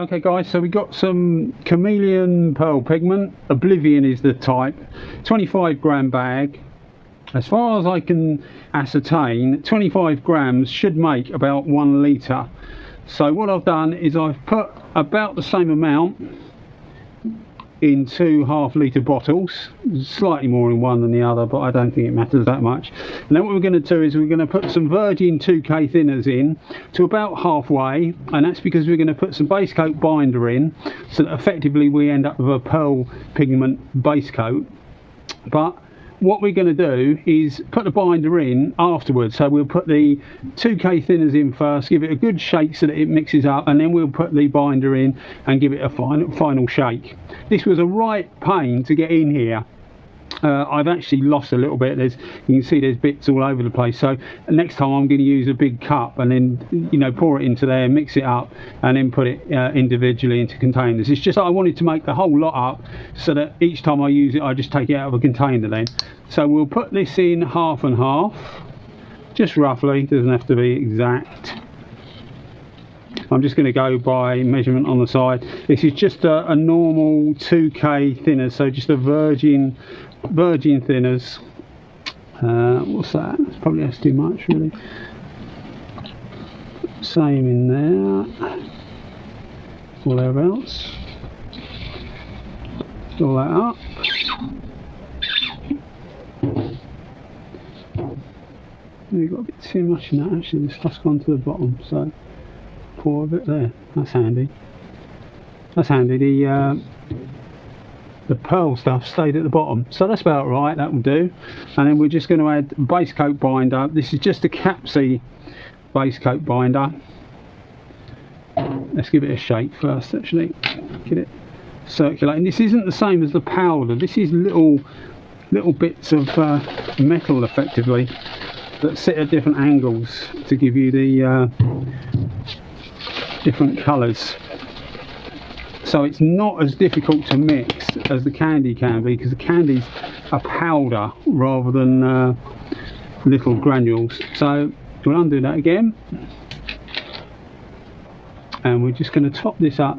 Okay guys, so we got some Camelion pearl pigment. Oblivion is the type. 25 gram bag. As far as I can ascertain, 25 grams should make about 1 litre. So what I've done is I've put about the same amount in 2 half-litre bottles, slightly more in one than the other, but I don't think it matters that much. And then what we're going to do is we're going to put some virgin 2K thinners in to about halfway, and that's because we're going to put some base coat binder in, so that effectively we end up with a pearl pigment base coat. But what we're going to do is put the binder in afterwards. So we'll put the 2K thinners in first, give it a good shake so that it mixes up, and then we'll put the binder in and give it a final shake. This was a right pain to get in here. I've actually lost a little bit. You can see there's bits all over the place. So next time I'm going to use a big cup and then, you know, pour it into there, mix it up, and then put it individually into containers. It's just I wanted to make the whole lot up so that each time I use it I just take it out of a container then. So we'll put this in half and half, just roughly, doesn't have to be exact. I'm just going to go by measurement on the side. This is just a normal 2K thinner, so just a virgin thinners. What's that? Probably that's too much really. Same in there, or thereabouts. Fill that up. We've got a bit too much in that actually. The stuff's gone to the bottom, so pour a bit there. That's handy. That's handy. The pearl stuff stayed at the bottom, so that's about right. That will do. And then we're just going to add base coat binder. This is just a Capsi base coat binder. Let's give it a shake first. Actually, get it circulating. This isn't the same as the powder. This is little bits of metal, effectively, that sit at different angles to give you the different colours. So it's not as difficult to mix as the candy can be, because the candy's a powder rather than little granules. So we'll undo that again, and we're just going to top this up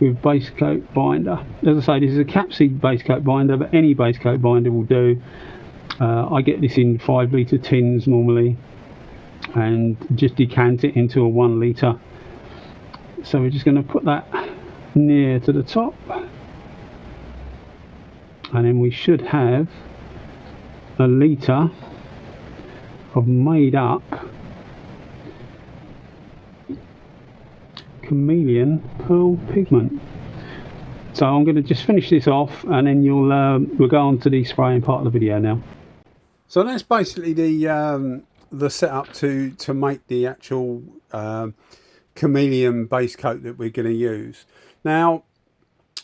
with base coat binder. As I say, this is a Capsi base coat binder, but any base coat binder will do. I get this in 5 litre tins normally, and just decant it into a 1 litre. So we're just going to put that near to the top, and then we should have a litre of made up Camelion pearl pigment. So I'm going to just finish this off, and then we'll go on to the spraying part of the video now. So that's basically the setup to make the actual Camelion base coat that we're going to use. Now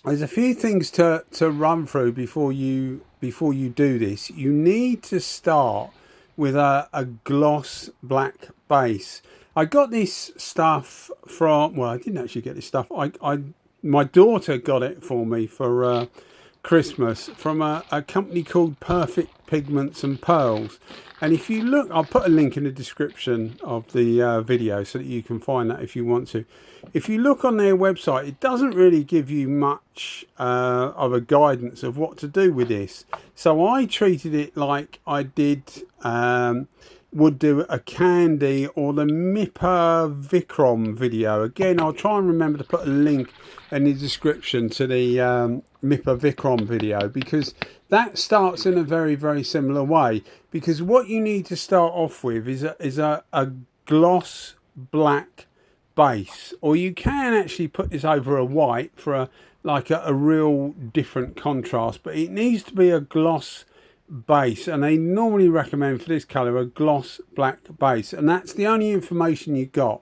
there's a few things to run through before you do this. You need to start with a gloss black base. I got this stuff from, well, I didn't actually get this stuff. My daughter got it for me for Christmas from a company called Perfect Pigments and Pearls. And if you look, I'll put a link in the description of the video so that you can find that if you want to. If you look on their website, it doesn't really give you much of a guidance of what to do with this. So I treated it like I would do a candy or the Mipa Vicrom video. Again, I'll try and remember to put a link in the description to the Mipa Vicrom video, because that starts in a very, very similar way. Because what you need to start off with is a gloss black base, or you can actually put this over a white for a real different contrast, but it needs to be a gloss base, and they normally recommend for this color a gloss black base, and that's the only information you got.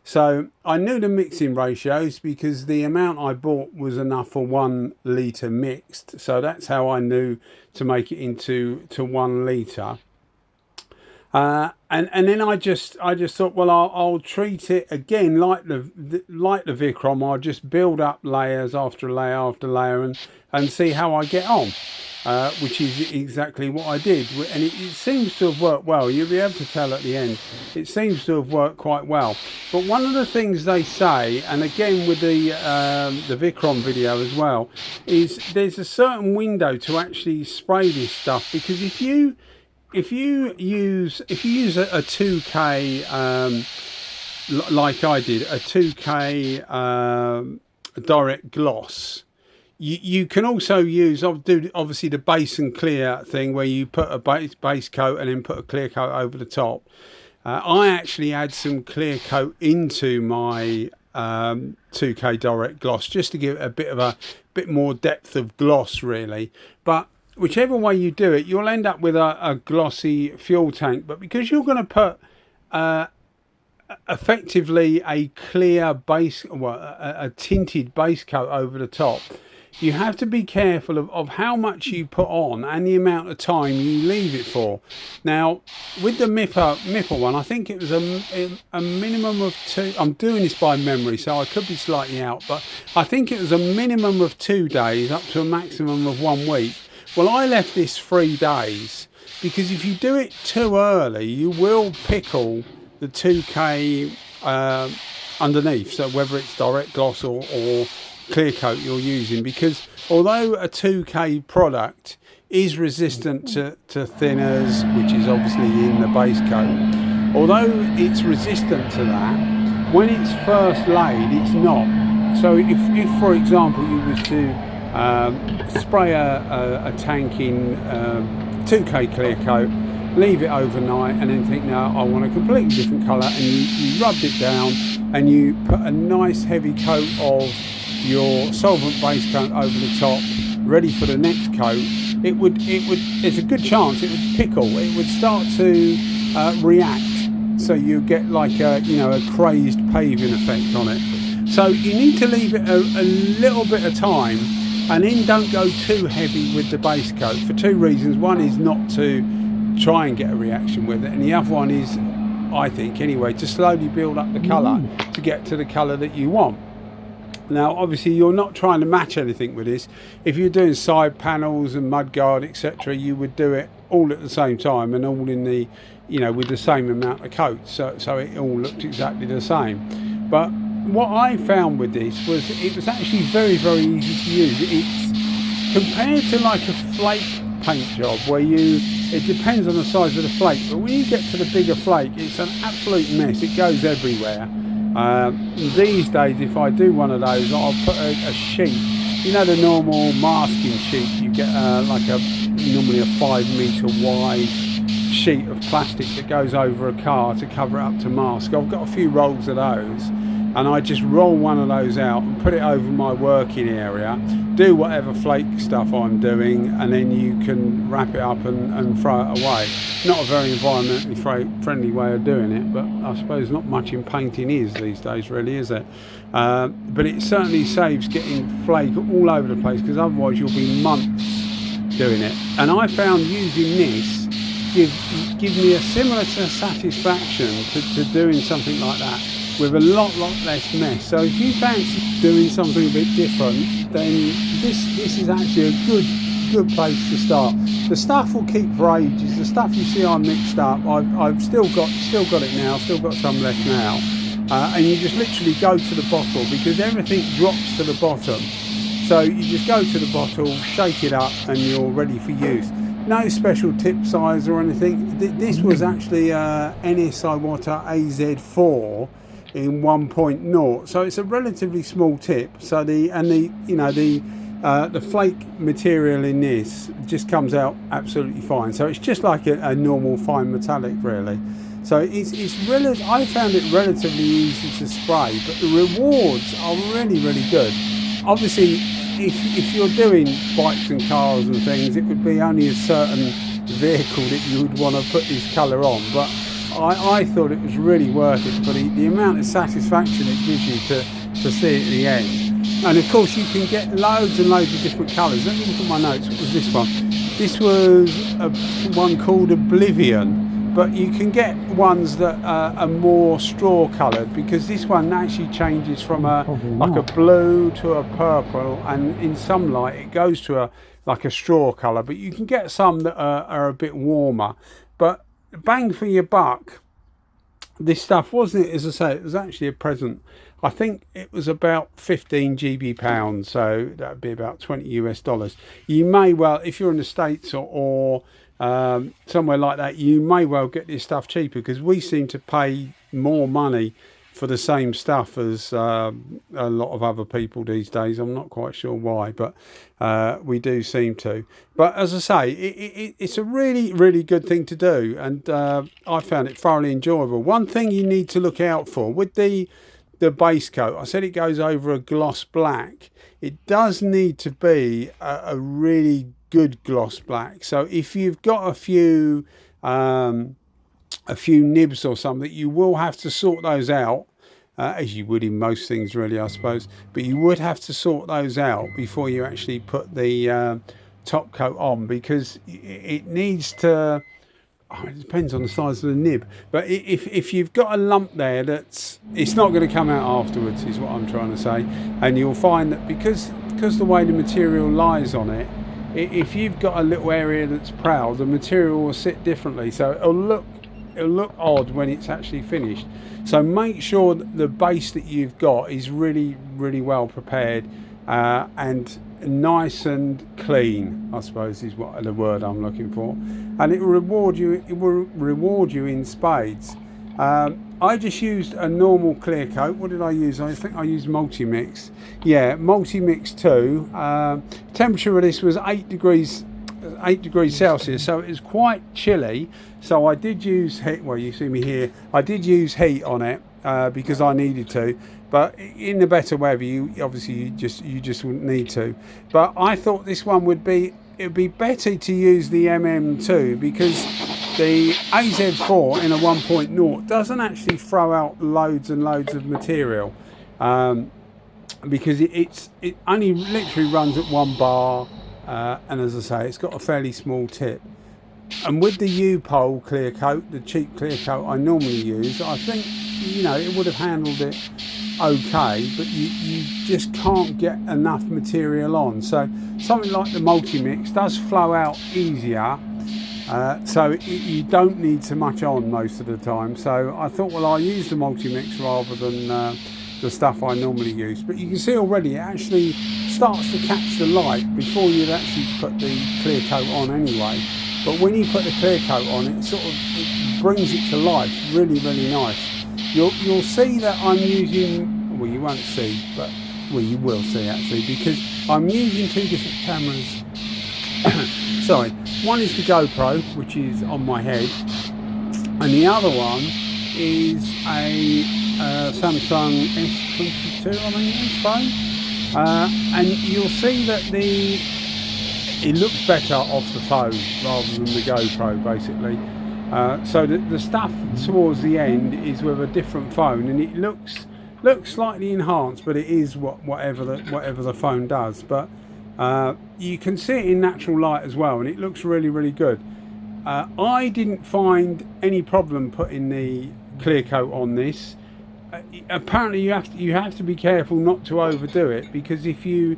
So I knew the mixing ratios because the amount I bought was enough for 1 litre mixed, so that's how I knew to make it into 1 litre. And then I just thought, well, I'll treat it again like the Vicrom. I'll just build up layers after layer after layer and see how I get on. which is exactly what I did, and it seems to have worked well. You'll be able to tell at the end, it seems to have worked quite well. But one of the things they say, and again with the Vicrom video as well, is there's a certain window to actually spray this stuff, because if you use a 2K like I did, a 2K direct gloss, you can also use, obviously, the base and clear thing, where you put a base coat and then put a clear coat over the top. I actually add some clear coat into my 2K direct gloss, just to give it a bit more depth of gloss, really. But whichever way you do it, you'll end up with a glossy fuel tank. But because you're going to put effectively a clear base, well, a tinted base coat over the top, you have to be careful of how much you put on and the amount of time you leave it for. Now, with the Mipa one, I think it was a minimum of 2. I'm doing this by memory, so I could be slightly out, but I think it was a minimum of 2 days up to a maximum of 1 week. Well, I left this 3 days, because if you do it too early, you will pickle the 2K underneath. So whether it's direct gloss or clear coat you're using, because although a 2K product is resistant to thinners, which is obviously in the base coat, although it's resistant to that, when it's first laid, it's not. So if for example you was to spray a tank in 2K clear coat, leave it overnight, and then think, now I want a completely different colour, and you rubbed it down and you put a nice heavy coat of your solvent base coat over the top, ready for the next coat, there's a good chance it would pickle. It would start to react, so you get like a crazed paving effect on it. So you need to leave it a little bit of time, and then don't go too heavy with the base coat for 2 reasons. One is not to try and get a reaction with it, and the other one is, I think anyway, to slowly build up the colour to get to the colour that you want. Now obviously you're not trying to match anything with this. If you're doing side panels and mudguard, etc., you would do it all at the same time and all in the, with the same amount of coats, so it all looked exactly the same. But what I found with this was it was actually very, very easy to use. It's compared to like a flake paint job, where it depends on the size of the flake, but when you get to the bigger flake, it's an absolute mess. It goes everywhere. These days, if I do one of those, I'll put a sheet, the normal masking sheet. You get normally a 5 metre wide sheet of plastic that goes over a car to cover it up to mask. I've got a few rolls of those, and I just roll one of those out and put it over my working area, do whatever flake stuff I'm doing, and then you can wrap it up and throw it away. Not a very environmentally friendly way of doing it, but I suppose not much in painting is these days, really, is it? But it certainly saves getting flake all over the place, because otherwise you'll be months doing it. And I found using this give me a similar satisfaction to doing something like that, with a lot less mess. So if you fancy doing something a bit different, then this is actually a good place to start. The stuff will keep for ages. The stuff you see I mixed up, I've still got it now, still got some left now, and you just literally go to the bottle, because everything drops to the bottom. So you just go to the bottle, shake it up, and you're ready for use. No special tip size or anything. This was actually NS Iwata AZ4 in 1.0, so it's a relatively small tip. So the flake material in this just comes out absolutely fine. So it's just like a normal fine metallic, really. So I found it relatively easy to spray, but the rewards are really, really good. Obviously, if you're doing bikes and cars and things, it would be only a certain vehicle that you would want to put this colour on, but I thought it was really worth it for the amount of satisfaction it gives you to see it at the end. And of course you can get loads and loads of different colours. Let me look at my notes. What was this one? This was one called Oblivion, but you can get ones that are more straw coloured, because this one actually changes from like a blue to a purple, and in some light it goes to like a straw colour. But you can get some that are a bit warmer. But bang for your buck, this stuff, wasn't it? As I say, it was actually a present. I think it was about 15 GB pounds, so that'd be about $20 US. You may well, if you're in the States or somewhere like that, you may well get this stuff cheaper, because we seem to pay more money for the same stuff as a lot of other people these days. I'm not quite sure why, but we do seem to. But as I say, it's a really, really good thing to do, and I found it thoroughly enjoyable. One thing you need to look out for with the base coat, I said it goes over a gloss black. It does need to be a really good gloss black. So if you've got a few nibs or something, you will have to sort those out, as you would in most things really, I suppose. But you would have to sort those out before you actually put the top coat on, because it needs to, it depends on the size of the nib, but if you've got a lump there, it's not going to come out afterwards, is what I'm trying to say. And you'll find that because the way the material lies on it, if you've got a little area that's proud, the material will sit differently, so it'll look odd when it's actually finished. So make sure that the base that you've got is really, really well prepared and nice and clean, I suppose is what the word I'm looking for, and it will reward you in spades. I just used a normal clear coat. What did I use? I think I used multi-mix. Yeah, multi-mix 2. Temperature of this was 8 degrees Celsius, so it was quite chilly. So I did use heat. Well, you see me here. I did use heat on it because I needed to. But in the better weather, you just wouldn't need to. But I thought this one would be better to use the MM2, because the AZ4 in a 1.0 doesn't actually throw out loads and loads of material, because it only literally runs at 1 bar, and as I say, it's got a fairly small tip. And with the U-Pole clear coat, the cheap clear coat I normally use, I think it would have handled it okay, but you just can't get enough material on. So something like the multi-mix does flow out easier, so you don't need so much on most of the time. So I thought, well, I'll use the multi-mix rather than the stuff I normally use. But you can see already it actually starts to catch the light before you'd actually put the clear coat on anyway. But when you put the clear coat on, it brings it to life. Really, really nice. You'll see that I'm using, well, you won't see, but, well, you will see actually, because I'm using 2 different cameras. Sorry, one is the GoPro, which is on my head, and the other one is a Samsung S22, I think it's phone. And you'll see that it looks better off the phone rather than the GoPro, basically. So the stuff towards the end is with a different phone, and it looks slightly enhanced, but it is whatever the phone does. But you can see it in natural light as well, and it looks really, really good. I didn't find any problem putting the clear coat on this. Apparently you have to be careful not to overdo it, because if you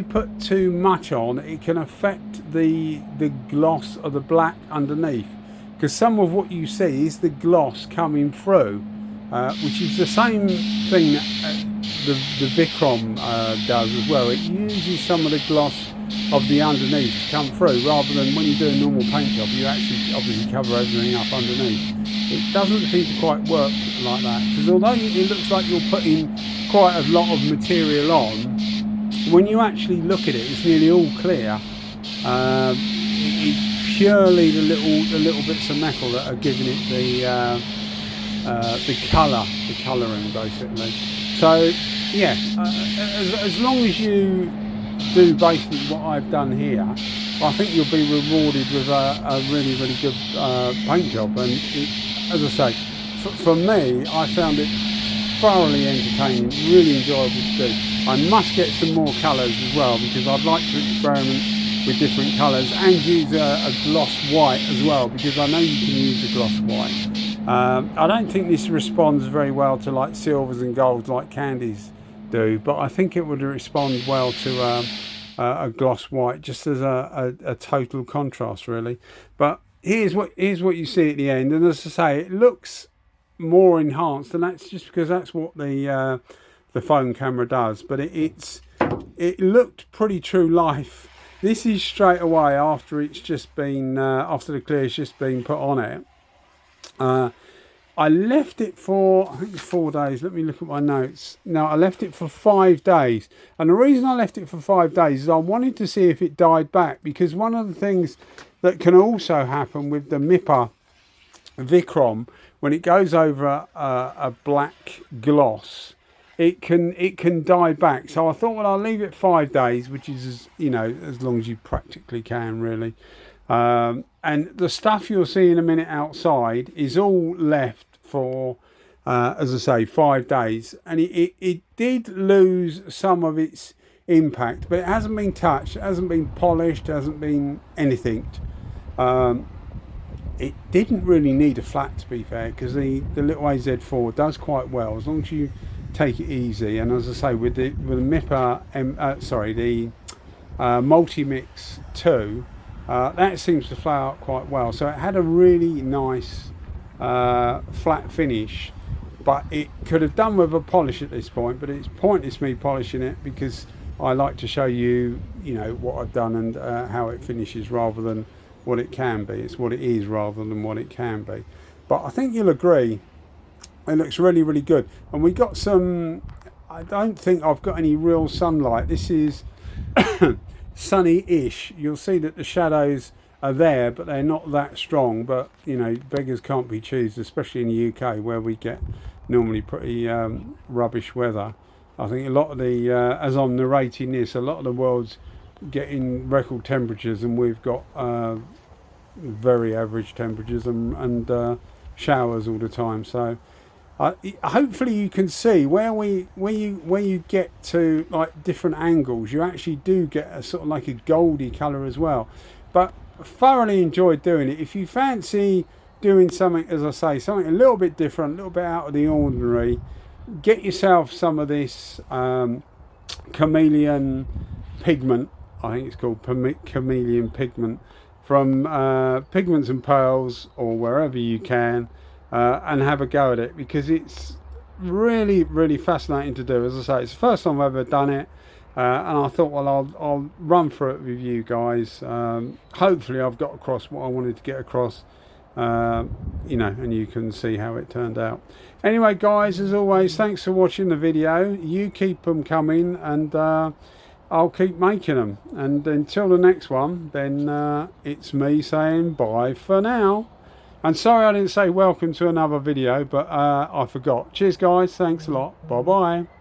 put too much on, it can affect the gloss of the black underneath, because some of what you see is the gloss coming through, which is the same thing that the Vicrom does as well. It uses some of the gloss of the underneath to come through, rather than when you do a normal paint job, you actually obviously cover everything up underneath. It doesn't seem to quite work like that, because although it looks like you're putting quite a lot of material on, when you actually look at it, it's nearly all clear. It's purely the little bits of metal that are giving it the colouring basically. So yeah, as long as you do basically what I've done here, I think you'll be rewarded with a really, really good paint job. And as I say, for me, I found it thoroughly entertaining, really enjoyable to do. I must get some more colours as well, because I'd like to experiment with different colours, and use a gloss white as well, because I know you can use a gloss white. I don't think this responds very well to like silvers and golds like candies do, but I think it would respond well to a gloss white, just as a total contrast really. But here's what you see at the end, and as I say, it looks more enhanced, and that's just because that's what the phone camera does. But it looked pretty true life. This is straight away after it's just been after the clear's just been put on it. I left it for, I think it's 4 days. Let me look at my notes. No, I left it for 5 days. And the reason I left it for 5 days is I wanted to see if it died back, because one of the things that can also happen with the Mipa Vicrom, when it goes over a black gloss, it can die back. So I thought, well, I'll leave it 5 days, which is, you know, as long as you practically can, really. And the stuff you'll see in a minute outside is all left for, as I say, 5 days. And it did lose some of its impact, but it hasn't been touched, it hasn't been polished, it hasn't been anything. It didn't really need a flat, to be fair, because the little AZ4 does quite well as long as you take it easy. And as I say, with the Mipa, the Multi-Mix 2, that seems to flow out quite well. So it had a really nice flat finish, but it could have done with a polish at this point. But it's pointless me polishing it, because I like to show you, you know, what I've done and how it finishes, rather than what it can be. It's what it is rather than what it can be. But I think you'll agree, it looks really, really good. And we got some, I don't think I've got any real sunlight. This is sunny-ish. You'll see that the shadows are there, but they're not that strong. But, you know, beggars can't be choosers, especially in the UK, where we get normally pretty rubbish weather. I think a lot of the, as I'm narrating this, a lot of the world's getting record temperatures, and we've got very average temperatures and showers all the time. So hopefully you can see where you get to like different angles, you actually do get a sort of like a goldy color as well. But thoroughly enjoyed doing it. If you fancy doing something, as I say, something a little bit different, a little bit out of the ordinary, get yourself some of this Camelion Pigment. I think it's called Camelion Pigment, from Pigments and Pearls, or wherever you can, and have a go at it, because it's really, really fascinating to do. As I say, it's the first time I've ever done it, and I thought, well, I'll run through it with you guys. Hopefully I've got across what I wanted to get across, you know, and you can see how it turned out. Anyway, guys, as always, thanks for watching the video. You keep them coming, and I'll keep making them. And until the next one, then it's me saying bye for now. And sorry I didn't say welcome to another video, but I forgot. Cheers, guys. Thanks a lot. Bye bye.